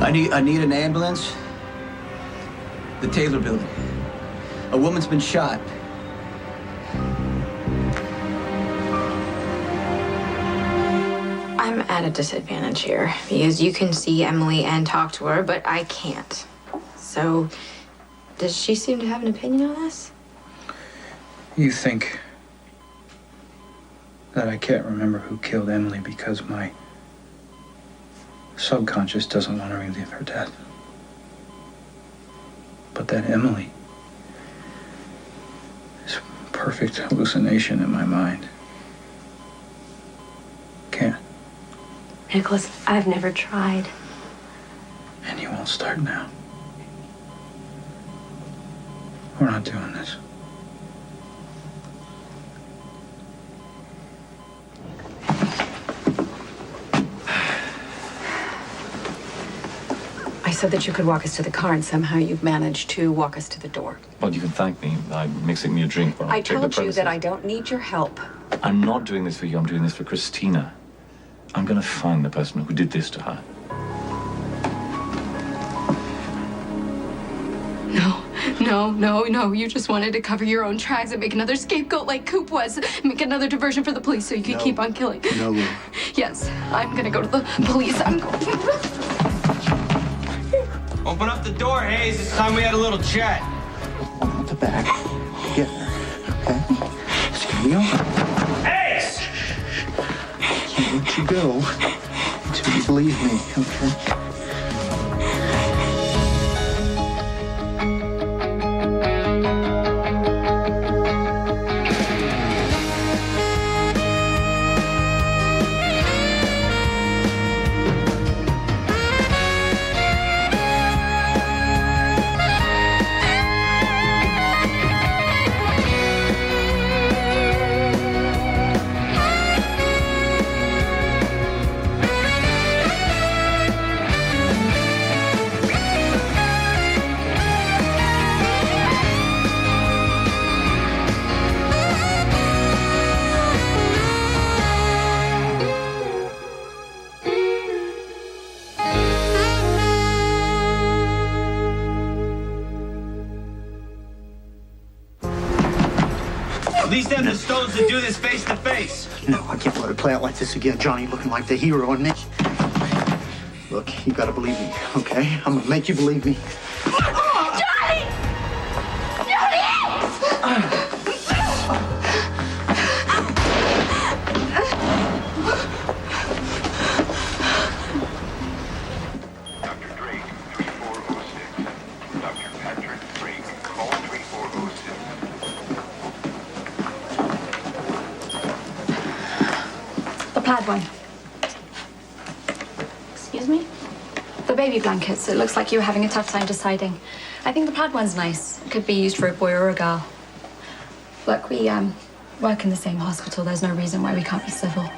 I need an ambulance. The Taylor building. A woman's been shot. I'm at a disadvantage here because you can see Emily and talk to her, but I can't. So, does she seem to have an opinion on this? You think that I can't remember who killed Emily because my subconscious doesn't want to relive her death. But that Emily is a perfect hallucination in my mind. Can't. Nicholas, I've never tried. And you won't start now. We're not doing this. I said that you could walk us to the car, and somehow you've managed to walk us to the door. Well, you can thank me. I'm mixing me a drink while I check the told you premises. that I don't need your help. I'm not doing this for you. I'm doing this for Christina. I'm going to find the person who did this to her. No. You just wanted to cover your own tracks and make another scapegoat like Coop was. Make another diversion for the police so you could keep on killing. No, Lou. Yes, I'm gonna go to the police. I'm going. Open up the door, Hayes. It's time we had a little chat. Not the back. Get her, okay? It's gonna be over. Hayes! I can't let you go until you believe me, okay? At least them the stones to do this face to face. No, I can't let it play out like this again. Johnny looking like the hero and me. Look, you gotta believe me, okay? I'm gonna make you believe me. Johnny! Dr. Drake, 3406. Dr. Patrick Drake, call 3406. The plaid one. Excuse me? The baby blankets. It looks like you were having a tough time deciding. I think the plaid one's nice. It could be used for a boy or a girl. Look, we work in the same hospital. There's no reason why we can't be civil.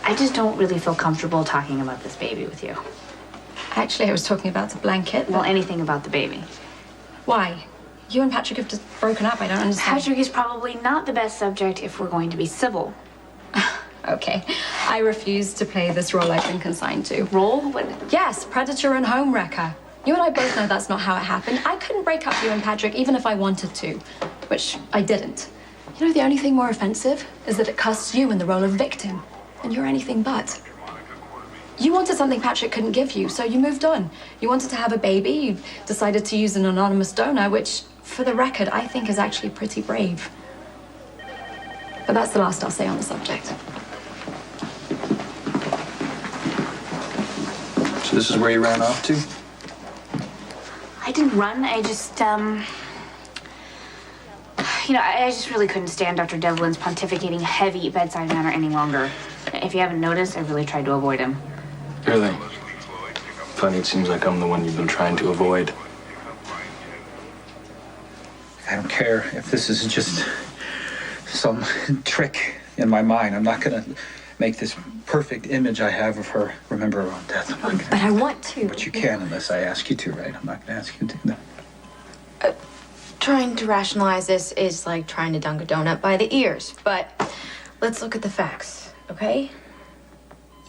I just don't really feel comfortable talking about this baby with you. Actually, I was talking about the blanket. Well, anything about the baby. Why? You and Patrick have just broken up. I don't understand. Patrick is probably not the best subject if we're going to be civil. Okay. I refuse to play this role I've been consigned to. Role? What? Yes, predator and home wrecker. You and I both know that's not how it happened. I couldn't break up you and Patrick even if I wanted to, which I didn't. You know, the only thing more offensive is that it casts you in the role of victim, and you're anything but. You wanted something Patrick couldn't give you, so you moved on. You wanted to have a baby, you decided to use an anonymous donor, which, for the record, I think is actually pretty brave. But that's the last I'll say on the subject. So this is where you ran off to? I didn't run. I just, I just really couldn't stand Dr. Devlin's pontificating heavy bedside manner any longer. If you haven't noticed, I've really tried to avoid him. Really? Funny, it seems like I'm the one you've been trying to avoid. I don't care if this is just some trick in my mind. I'm not gonna make this perfect image I have of her remember her own death. But I want to. But you can unless I ask you to, right? I'm not gonna ask you to do that. Trying to rationalize this is like trying to dunk a donut by the ears. But let's look at the facts, okay?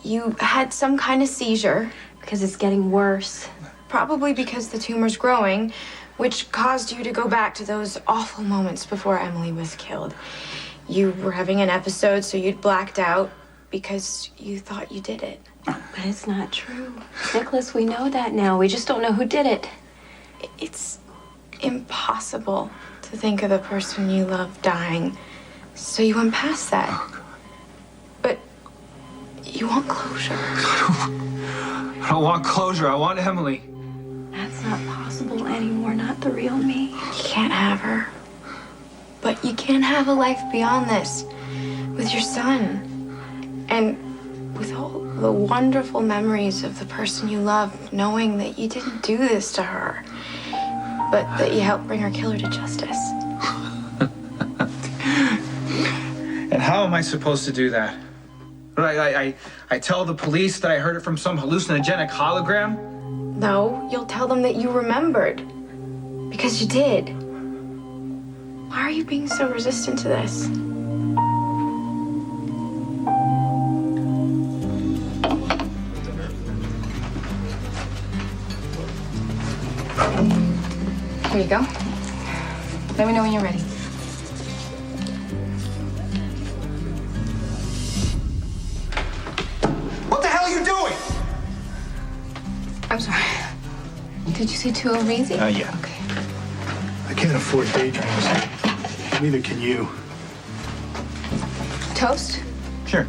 you had some kind of seizure. Because it's getting worse. Probably because the tumor's growing, which caused you to go back to those awful moments before Emily was killed. You were having an episode, so you'd blacked out because you thought you did it. But it's not true. Nicholas, we know that now. We just don't know who did it. It's impossible to think of the person you love dying, so you went past that. But you want closure. I don't want closure. I want Emily. That's not possible anymore. Not the real me. You can't have her. But you can have a life beyond this with your son. And with all the wonderful memories of the person you loved, knowing that you didn't do this to her, but that you helped bring her killer to justice. And how am I supposed to do that? I tell the police that I heard it from some hallucinogenic hologram? No, you'll tell them that you remembered. Because you did. Why are you being so resistant to this? Here you go. Let me know when you're ready. What the hell are you doing? I'm sorry. Did you see 2 easy? Yeah. Okay. I can't afford daydreams. Neither can you. Toast? Sure.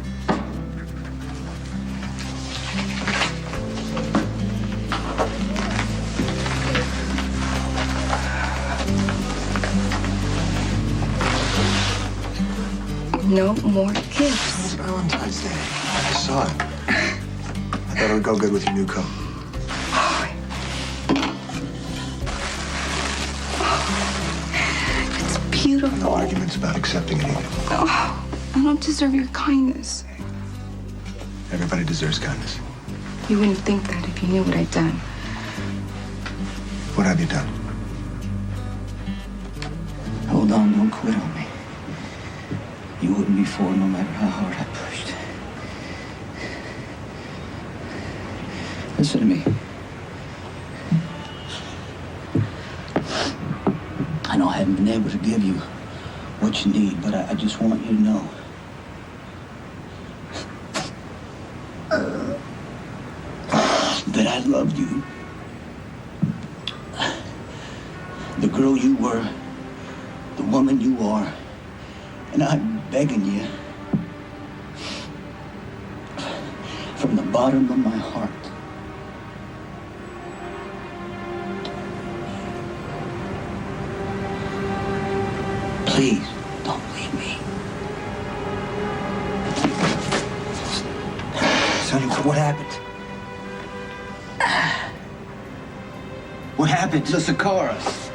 No more gifts. Valentine's Day. I saw it. I thought it would go good with your new coat. It's beautiful. No arguments about accepting it either. Oh, I don't deserve your kindness. Everybody deserves kindness. You wouldn't think that if you knew what I'd done. What have you done? Hold on, don't quit on me. You wouldn't before, no matter how hard I pushed. Listen to me. I know I haven't been able to give you what you need, but I just want you to know. That I loved you. The girl you were, the woman you are, and I'm begging you from the bottom of my heart. Please don't leave me. Sonny, what happened? What happened? The Sakaras.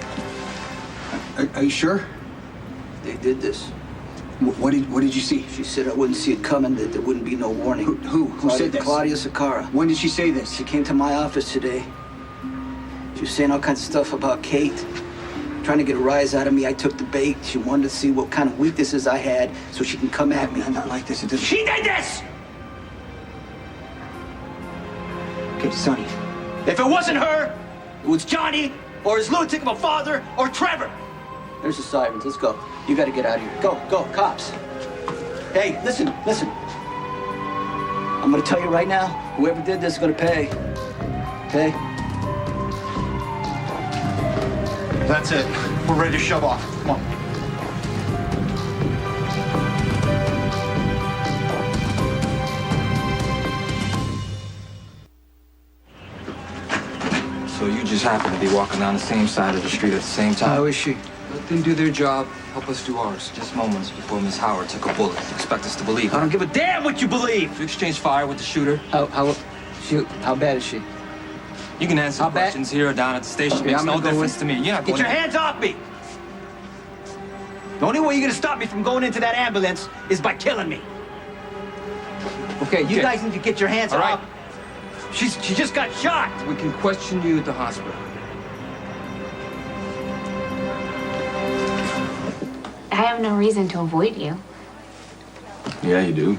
Are you sure? They did this. What did you see? She said I wouldn't see it coming, that there wouldn't be no warning. Who said this? Claudia Sakara. When did she say this? She came to my office today. She was saying all kinds of stuff about Kate. Trying to get a rise out of me. I took the bait. She wanted to see what kind of weaknesses I had so she can come at me. Not like this. It doesn't... She did this! Okay, Sonny. If it wasn't her, it was Johnny, or his lunatic of a father, or Trevor. There's the sirens. Let's go. You gotta get out of here. Go, cops. Hey, listen. I'm gonna tell you right now, whoever did this is gonna pay. Okay? That's it. We're ready to shove off. Come on. So you just happen to be walking down the same side of the street at the same time? How is she? Let them do their job, help us do ours. Just moments before Miss Howard took a bullet. Expect us to believe her. I don't give a damn what you believe. You exchanged fire with the shooter. How bad is she? You can answer How bad? questions here or down at the station. Okay, Makes I'm no gonna go difference with- to me. You're not Get going your hands off me! The only way you're gonna stop me from going into that ambulance is by killing me. Okay, you guys need to get your hands All right. off. She just got shot. We can question you at the hospital. I have no reason to avoid you. Yeah, you do.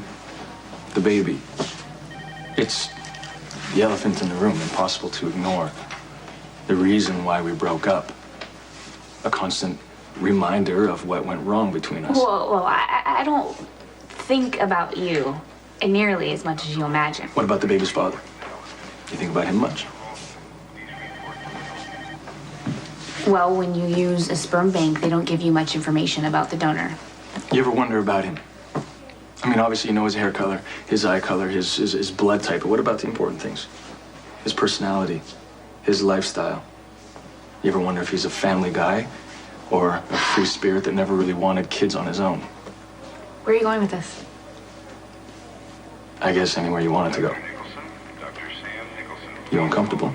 The baby. It's the elephant in the room, impossible to ignore. The reason why we broke up. A constant reminder of what went wrong between us. Well, I don't think about you nearly as much as you imagine. What about the baby's father? You think about him much? Well, when you use a sperm bank, they don't give you much information about the donor. You ever wonder about him? I mean, obviously you know his hair color, his eye color, his blood type, but what about the important things? His personality, his lifestyle. You ever wonder if he's a family guy or a free spirit that never really wanted kids on his own? Where are you going with this? I guess anywhere you want it to go. You uncomfortable?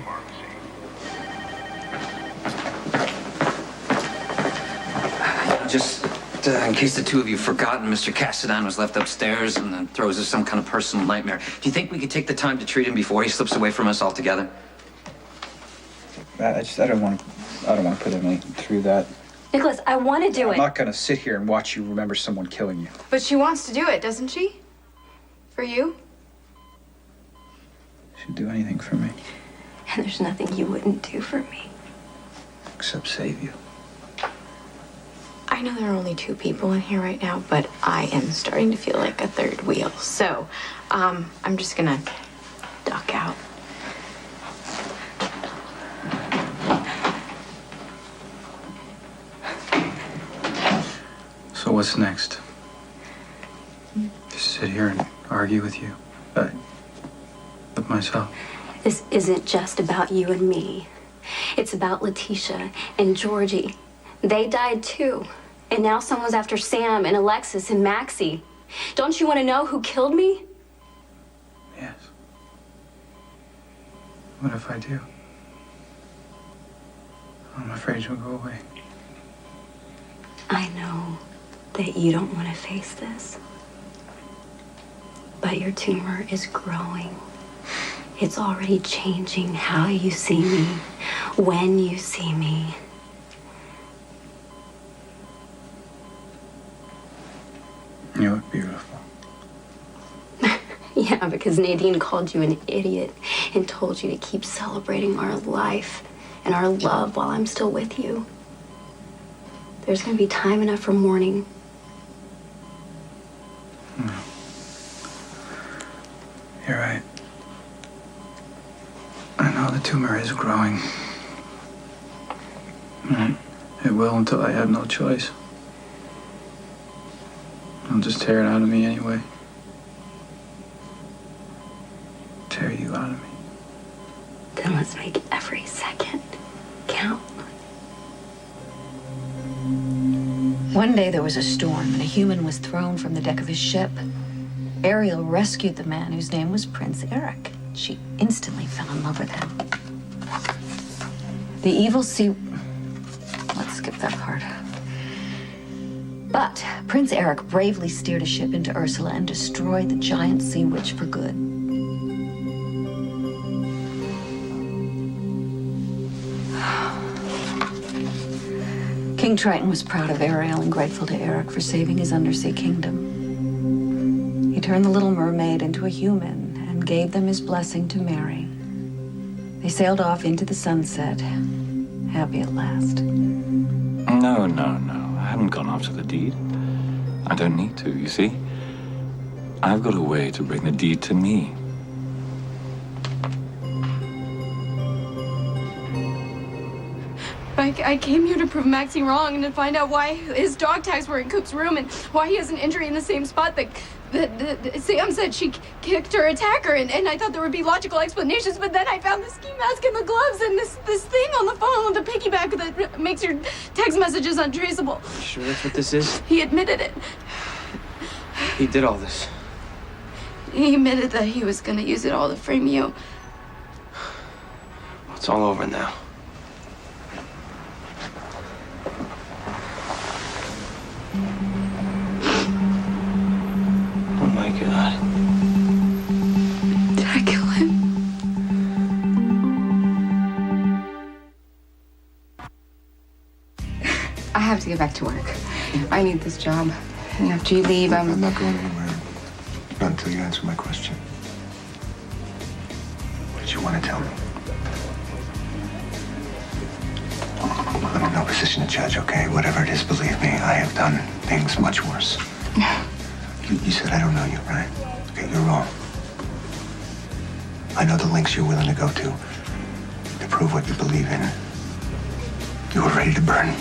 Just in case the two of you forgotten, Mr. Cassidan was left upstairs and then throws us some kind of personal nightmare. Do you think we could take the time to treat him before he slips away from us altogether? I don't want to put him through that. Nicholas, I want to do I'm it. not going to sit here and watch you remember someone killing you. But she wants to do it, doesn't she? For you? She'd do anything for me. And there's nothing you wouldn't do for me. Except save you. I know there are only two people in here right now, but I am starting to feel like a third wheel. So, I'm just gonna duck out. So what's next? Just sit here and argue with you? With myself? This isn't just about you and me. It's about Letitia and Georgie. They died too. And now someone's after Sam and Alexis and Maxie. Don't you want to know who killed me? Yes. What if I do? I'm afraid you'll go away. I know that you don't want to face this. But your tumor is growing. It's already changing how you see me, when you see me. You look beautiful. Yeah, because Nadine called you an idiot and told you to keep celebrating our life and our love while I'm still with you. There's gonna be time enough for mourning. No. You're right. I know the tumor is growing. It will until I have no choice. I'll just tear it out of me anyway. Tear you out of me. Then let's make every second count. One day there was a storm and a human was thrown from the deck of his ship. Ariel rescued the man whose name was Prince Eric. She instantly fell in love with him. The evil sea... Let's skip that part. But Prince Eric bravely steered a ship into Ursula and destroyed the giant sea witch for good. King Triton was proud of Ariel and grateful to Eric for saving his undersea kingdom. He turned the little mermaid into a human and gave them his blessing to marry. They sailed off into the sunset, happy at last. No. I haven't gone after the deed. I don't need to, you see? I've got a way to bring the deed to me. I came here to prove Maxie wrong and to find out why his dog tags were in Coop's room and why he has an injury in the same spot that Sam said she kicked her attacker, and I thought there would be logical explanations, but then I found the ski mask and the gloves and this thing on the phone with the piggyback that makes your text messages untraceable. You sure that's what this is? He admitted it. He did all this. He admitted that he was gonna use it all to frame you. Well, it's all over now. Oh my God. Did I kill him? I have to get back to work. I need this job. And after you leave, I'm not going anywhere. Not until you answer my question. want to tell me? I'm in no position to judge, okay? Whatever it is, believe me, I have done things much worse. You said I don't know you, right? Okay, you're wrong. I know the lengths you're willing to go to prove what you believe in. You were ready to burn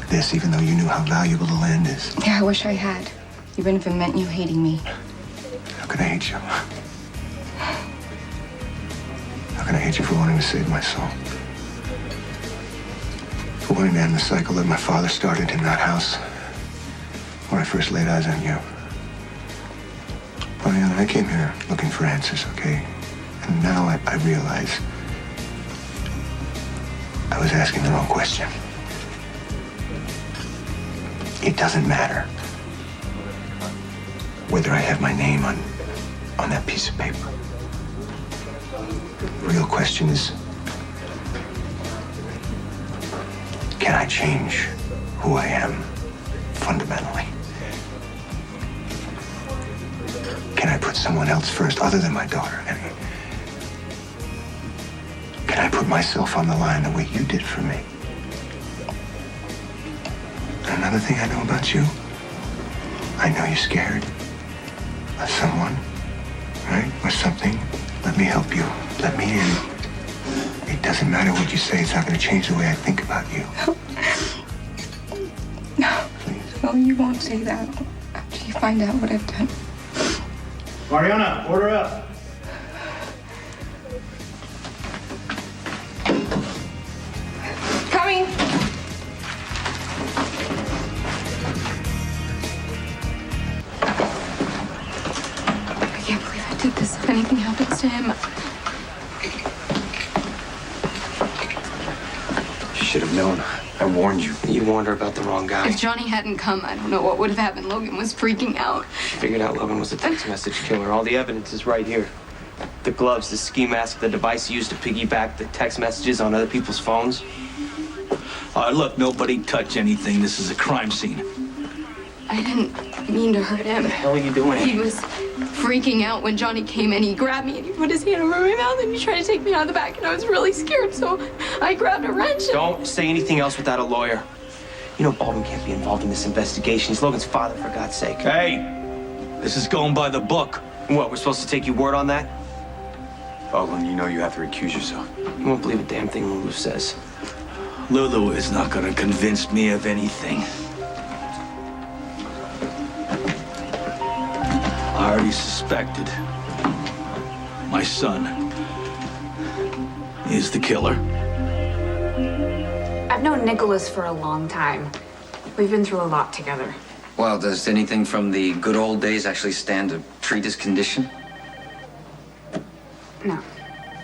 this, even though you knew how valuable the land is. Yeah, I wish I had. Even if it meant you hating me. How can I hate you? How can I hate you for wanting to save my soul? For wanting to end the cycle that my father started in that house where I first laid eyes on you. Mariana, I came here looking for answers, okay? And now I realize I was asking the wrong question. It doesn't matter whether I have my name on that piece of paper. The real question is, can I change who I am fundamentally? Can I put someone else first other than my daughter? Can I put myself on the line the way you did for me? And another thing I know about you, I know you're scared of someone, right? Or something. Let me help you. Let me in. It doesn't matter what you say. It's not going to change the way I think about you. No, you won't say that after you find out what I've done. Mariana, order up. Coming. I can't believe I did this. If anything happens to him, You should have known. I warned you. You warned her about the wrong guy. if Johnny hadn't come, I don't know what would have happened. Logan was freaking out. She figured out Logan was a text message killer. All the evidence is right here. The gloves, the ski mask, the device used to piggyback the text messages on other people's phones. Look, nobody touch anything. This is a crime scene. I didn't mean to hurt him. What the hell are you doing? He was freaking out when Johnny came in. He grabbed me and he put his hand over my mouth and he tried to take me out of the back, and I was really scared, so I grabbed a wrench and... Don't say anything else without a lawyer. You know Baldwin can't be involved in this investigation. He's Logan's father, for God's sake. Hey, this is going by the book. What, we're supposed to take your word on that? Baldwin, you know you have to recuse yourself. You won't believe a damn thing Lulu says. Lulu is not going to convince me of anything. I already suspected. My son is the killer. I've known Nicholas for a long time. We've been through a lot together. Well, does anything from the good old days actually stand to treat his condition? No.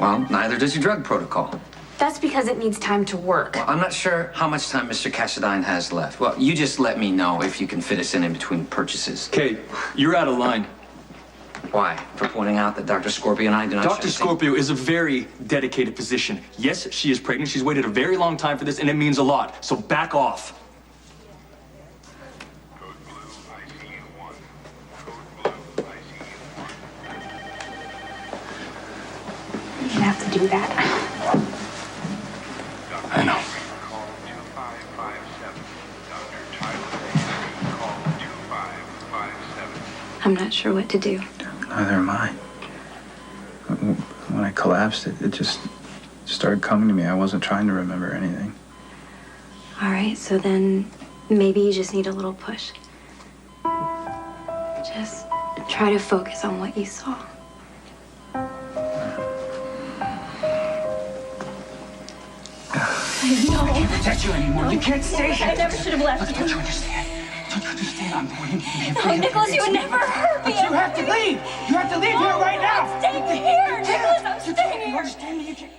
Well, neither does your drug protocol. That's because it needs time to work. Well, I'm not sure how much time Mr. Cassadine has left. Well, you just let me know if you can fit us in between purchases. Kate, you're out of line. Why? For pointing out that Dr. Scorpio and I do not Dr. Scorpio is a very dedicated physician. Yes, she is pregnant. She's waited a very long time for this, and it means a lot. So back off. You didn't have to do that. I know. I'm not sure what to do. Neither am I. When I collapsed, it just started coming to me. I wasn't trying to remember anything. All right, so then maybe you just need a little push. Just try to focus on what you saw. I can't protect you anymore. You can't stay here. I never should have left you. Don't you understand? Don't you understand? I'm going to No, Nicholas, you would never hurt me. But you have to leave. You have to leave here right now. I'm staying here. Nicholas, I'm staying here. You understand me? You can't.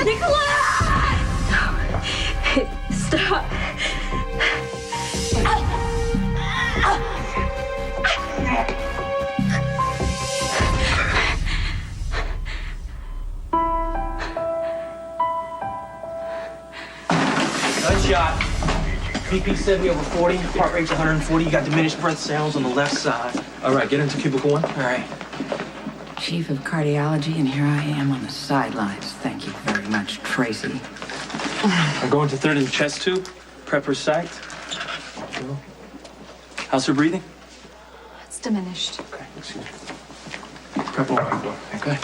Nicholas! Stop. Gunshot. BP 70 over 40, heart rate's 140. You got diminished breath sounds on the left side. All right, get into cubicle 1. All right. chief of cardiology, and here I am on the sidelines. Thank you very much, Tracy. I'm going to third in the chest tube. Prep her psyched. How's her breathing? It's diminished. Okay, let's see. Prep over. Okay.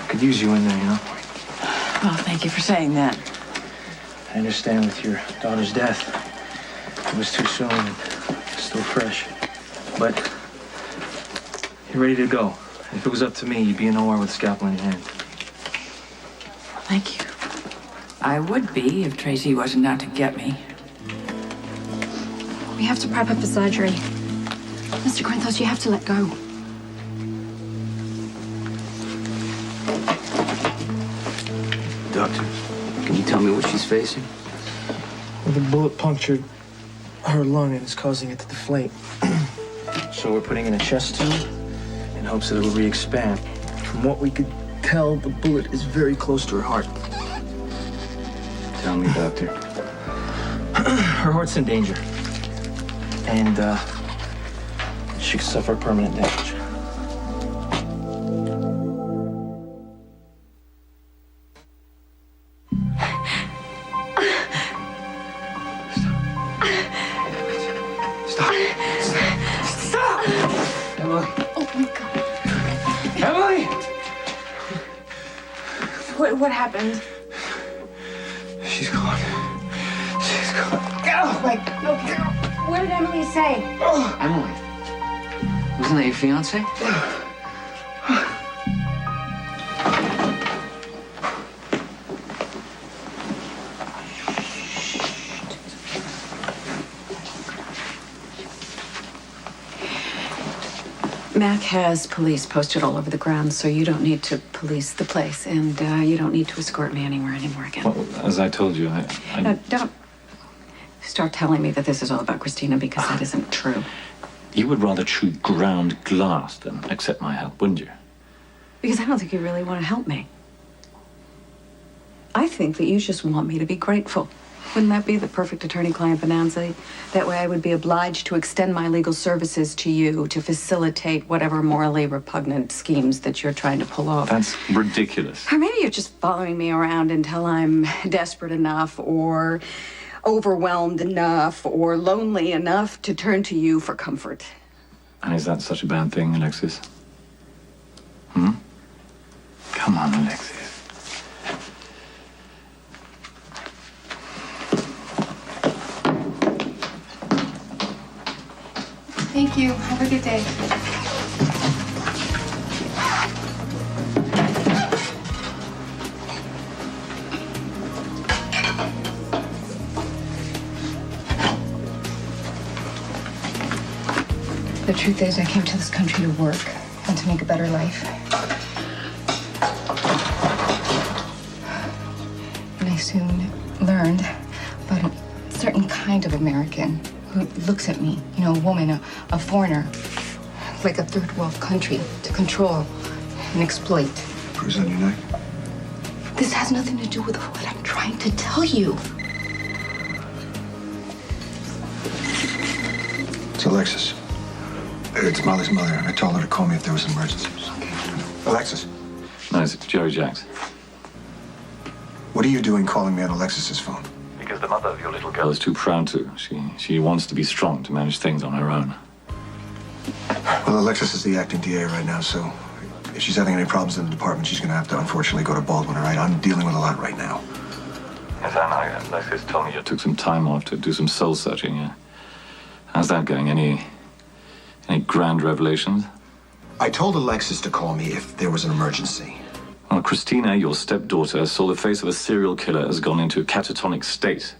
Could use you in there, you know? Well, thank you for saying that. I understand with your daughter's death. It was too soon and still fresh. But you're ready to go. If it was up to me, you'd be in OR with a scalpel in your hand. Thank you. I would be if Tracy wasn't out to get me. We have to prep her for surgery. Mr. Corinthos, you have to let go. Doctor, can you tell me what she's facing? Well, the bullet punctured her lung and is causing it to deflate. So we're putting in a chest tube in hopes that it will re-expand. From what we could tell, the bullet is very close to her heart. Tell me, Doctor. Her heart's in danger. And, she could suffer permanent damage. What happened? She's gone. She's gone. Oh, no, what did Emily say? Emily? Wasn't that your fiance? Mac has police posted all over the grounds, so you don't need to police the place, and you don't need to escort me anywhere anymore again. Well, as I told you, No, don't start telling me that this is all about Christina, because that isn't true. You would rather chew ground glass than accept my help, wouldn't you? Because I don't think you really want to help me. I think that you just want me to be grateful. Wouldn't that be the perfect attorney-client bonanza? That way I would be obliged to extend my legal services to you to facilitate whatever morally repugnant schemes that you're trying to pull off. That's ridiculous. Or maybe you're just following me around until I'm desperate enough or overwhelmed enough or lonely enough to turn to you for comfort. And is that such a bad thing, Alexis? Hmm? Come on, Alexis. Thank you. Have a good day. The truth is, I came to this country to work and to make a better life. And I soon learned about a certain kind of American who looks at me, you know, a woman, a foreigner, like a third world country to control and exploit. Bruise on your neck? This has nothing to do with what I'm trying to tell you. It's Alexis. It's Molly's mother. I told her to call me if there was an emergency. Okay. Alexis. No, it's Jerry Jacks. What are you doing calling me on Alexis's phone? Because the mother of your little girl is too proud to. She wants to be strong to manage things on her own. Well, Alexis is the acting DA right now, so if she's having any problems in the department, she's going to have to, unfortunately, go to Baldwin, all right? I'm dealing with a lot right now. Yes, I know. Alexis told me you took some time off to do some soul searching. How's that going? Any grand revelations? I told Alexis to call me if there was an emergency. Well, Christina, your stepdaughter, saw the face of a serial killer has gone into a catatonic state.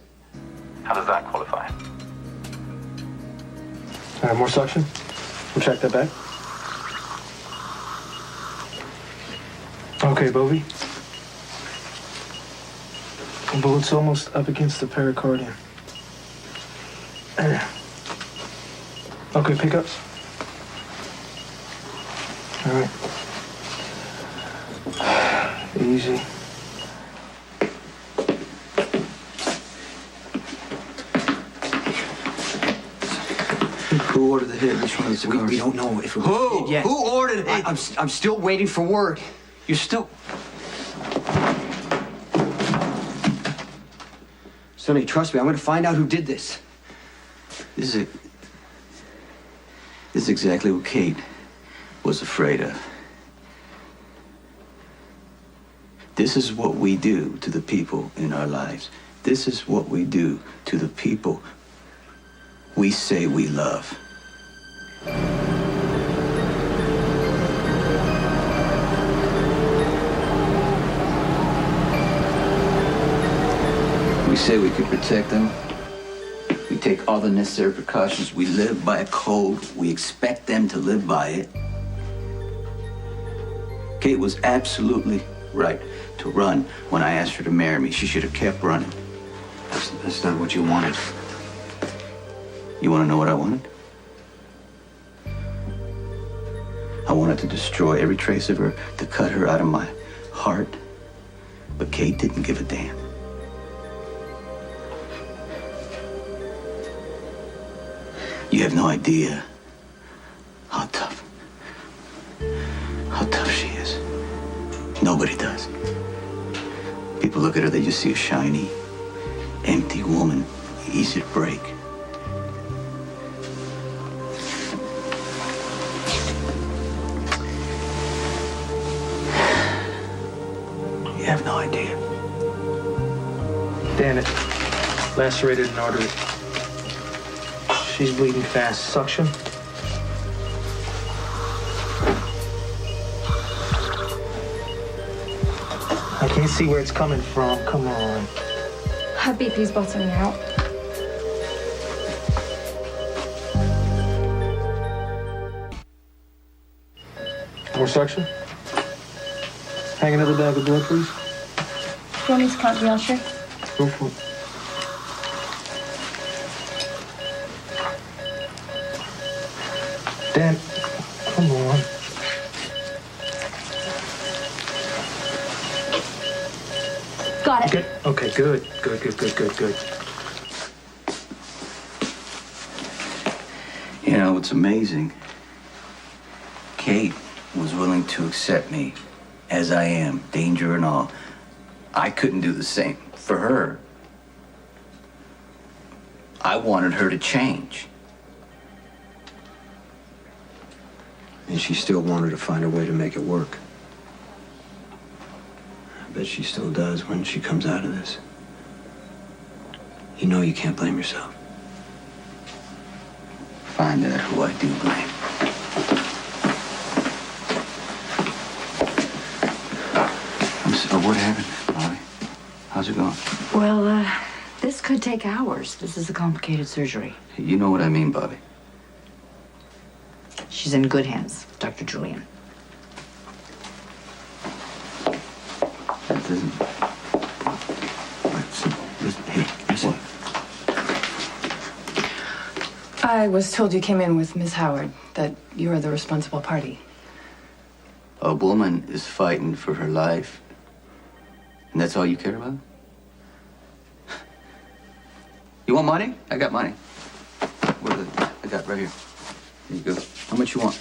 How does that qualify? All right, more suction. We'll check that back. Okay, Bovie. The bullet's almost up against the pericardium. Okay, pickups. All right. Easy. Who ordered the hit? Which one of the cigars? We don't know if it was Who? yet. Who ordered it? I'm still waiting for word. You're still... Sonny, trust me, I'm gonna find out who did this. This is exactly what Kate was afraid of. This is what we do to the people in our lives. This is what we do to the people we say we love. We say we can protect them. We take all the necessary precautions. We live by a code. We expect them to live by it. Kate was absolutely right to run when I asked her to marry me. She should have kept running. That's not what you wanted. You want to know what I wanted? I wanted to destroy every trace of her, to cut her out of my heart. But Kate didn't give a damn. You have no idea how tough she is. Nobody does. People look at her, they just see a shiny, empty woman, easy to break. You have no idea. Damn it. Lacerated an artery. She's bleeding fast. Suction. I can't see where it's coming from. Come on. Her BP's bottoming out. More suction? Hang another bag of blood, please. Do you want me to count the artery? Go for it. Dan, come on. Got it. Okay, good. Good. You know, what's amazing, Kate was willing to accept me as I am, danger and all. I couldn't do the same for her. I wanted her to change. And she still wanted to find a way to make it work. I bet she still does when she comes out of this. You know you can't blame yourself. Find out who I do blame. What happened, Molly? How's it going? Well, this could take hours. This is a complicated surgery. You know what I mean, Bobby. She's in good hands, Dr. Julian. That doesn't... Hey, listen. I was told you came in with Miss Howard, that you are the responsible party. A woman is fighting for her life. And that's all you care about? You want money? I got money. I got right here. Here you go. How much you want?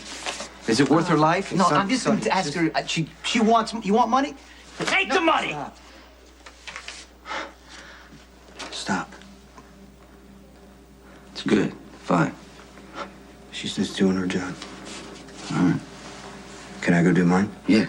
Is it worth her life? No, I'm just going to ask her. She wants. You want money? Take the money. Stop. It's good. Fine. She's just doing her job. All right. Can I go do mine? Yeah.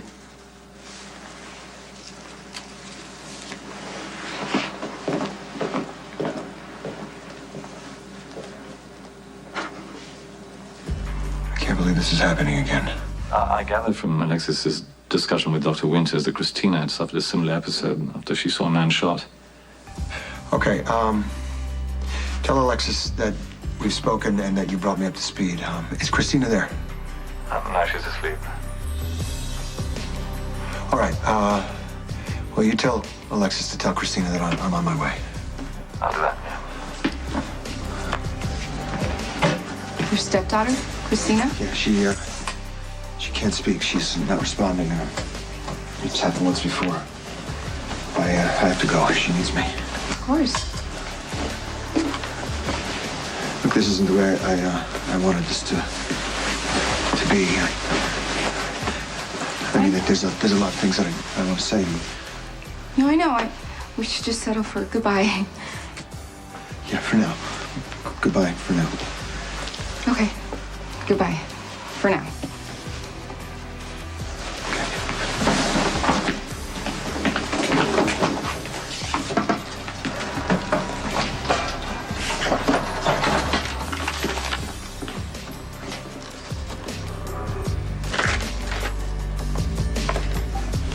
I can't believe this is happening again. I gathered from Alexis's discussion with Dr. Winters that Christina had suffered a similar episode after she saw a man shot. Okay, tell Alexis that we've spoken and that you brought me up to speed. Is Christina there? Now she's asleep. All right, well, you tell Alexis to tell Christina that I'm on my way. I'll do that, yeah. Your stepdaughter, Christina? Yeah, she can't speak. She's not responding. It's happened once before. I have to go. She needs me. Of course. Look, this isn't the way I wanted this to be. I mean, there's a lot of things that I want to say to you. No, I know. We should just settle for goodbye. Yeah, for now. Goodbye for now. Okay. Goodbye. For now.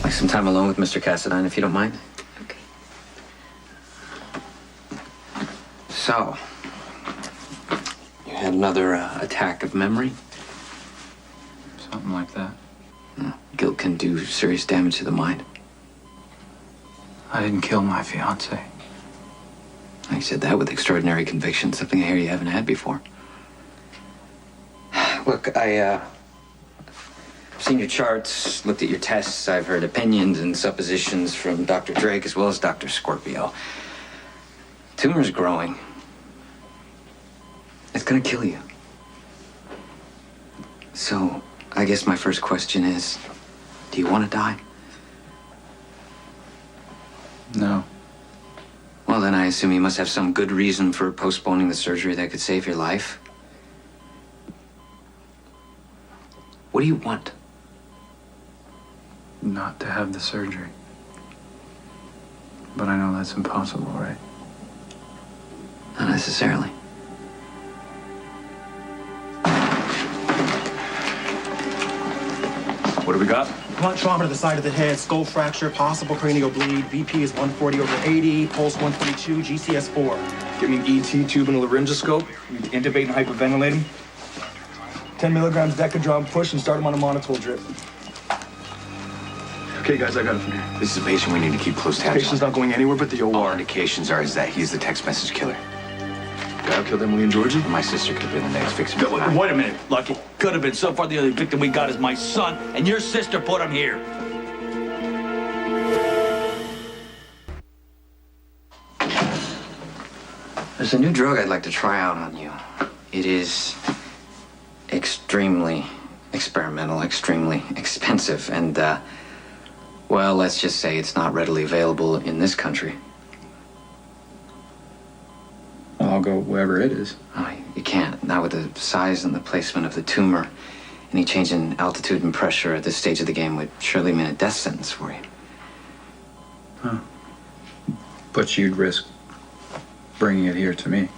Like some time alone with Mr. Cassadine, if you don't mind. Okay. So, you had another attack of memory? Something like that. Guilt can do serious damage to the mind. I didn't kill my fiance. You said that with extraordinary conviction, something I hear you haven't had before. Look, I've seen your charts, looked at your tests. I've heard opinions and suppositions from Dr. Drake as well as Dr. Scorpio. Tumor's growing. It's gonna kill you. So, I guess my first question is, do you want to die? No. Well, then I assume you must have some good reason for postponing the surgery that could save your life. What do you want? Not to have the surgery. But I know that's impossible, right? Not necessarily. What do we got? Blunt trauma to the side of the head, skull fracture, possible cranial bleed. BP is 140/80, pulse 122, GCS 4. Give me an ET tube and a laryngoscope. We need to intubate and hyperventilate him. 10 milligrams Decadron push and start him on a monotone drip. Okay, guys, I got it from here. This is a patient we need to keep close tabs on. Patient's not going anywhere but the OR. All indications are that he's the text message killer. Guy who killed Emily and Georgie? My sister could have been the next victim. Wait a minute, Lucky. Could have been. So far, the only victim we got is my son, and your sister put him here. There's a new drug I'd like to try out on you. It is extremely experimental, extremely expensive, and, well, let's just say it's not readily available in this country. I'll go wherever it is. Oh, you can't. Not with the size and the placement of the tumor. Any change in altitude and pressure at this stage of the game would surely mean a death sentence for you. Huh. But you'd risk bringing it here to me.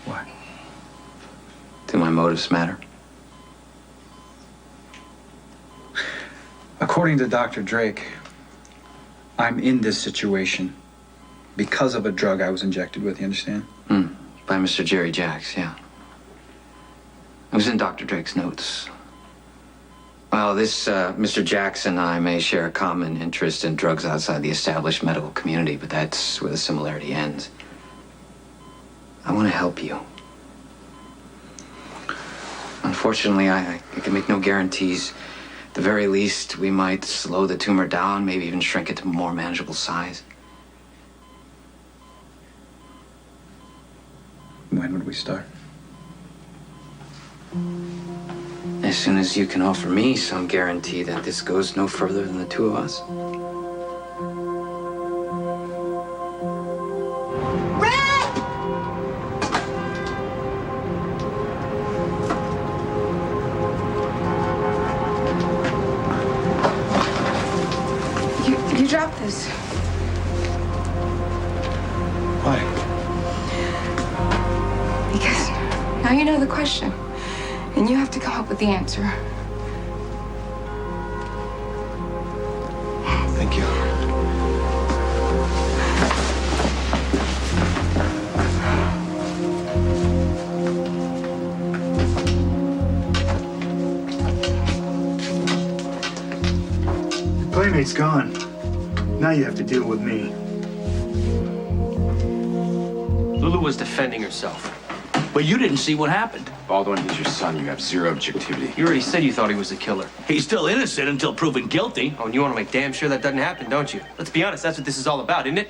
Why? Do my motives matter? According to Dr. Drake, I'm in this situation because of a drug I was injected with, you understand? By Mr. Jerry Jacks, yeah. It was in Dr. Drake's notes. Well, this Mr. Jacks and I may share a common interest in drugs outside the established medical community, but that's where the similarity ends. I want to help you. Unfortunately, I can make no guarantees. At the very least, we might slow the tumor down, maybe even shrink it to a more manageable size. When would we start? As soon as you can offer me some guarantee that this goes no further than the two of us. You dropped this. Why? Because now you know the question, and you have to come up with the answer. Thank you. Your playmate's gone. Now you have to deal with me. Lulu was defending herself. But you didn't see what happened. Baldwin, he's your son. You have zero objectivity. You already said you thought he was the killer. He's still innocent until proven guilty. Oh, and you want to make damn sure that doesn't happen, don't you? Let's be honest, that's what this is all about, isn't it?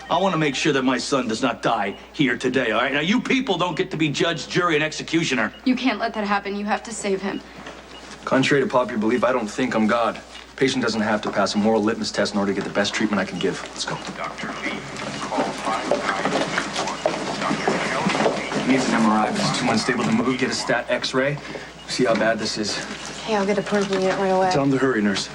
I want to make sure that my son does not die here today, all right? Now, you people don't get to be judge, jury, and executioner. You can't let that happen. You have to save him. Contrary to popular belief, I don't think I'm God. Patient doesn't have to pass a moral litmus test in order to get the best treatment I can give. Let's go. Dr. Lee, call 5921. Dr. Kelly Lee. Needs an MRI, but it's too unstable to move. Get a stat X-ray. See how bad this is. Hey, I'll get a portable unit right away. Tell him to hurry, nurse.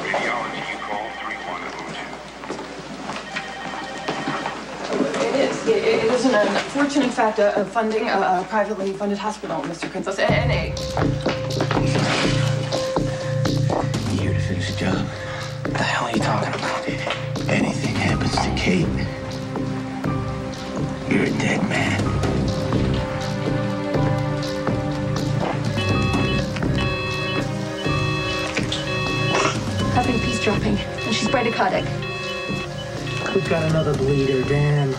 Radiology, call 3102. It is an unfortunate fact of funding a privately funded hospital, Mr. Princess. NA. You here to finish the job? What the hell are you talking about? Anything happens to Kate, you're a dead man. Having peace dropping, and she's bradycardic. We've got another bleeder, damn.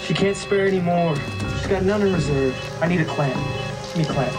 She can't spare anymore. She's got none in reserve. I need a clamp. Give me a clamp.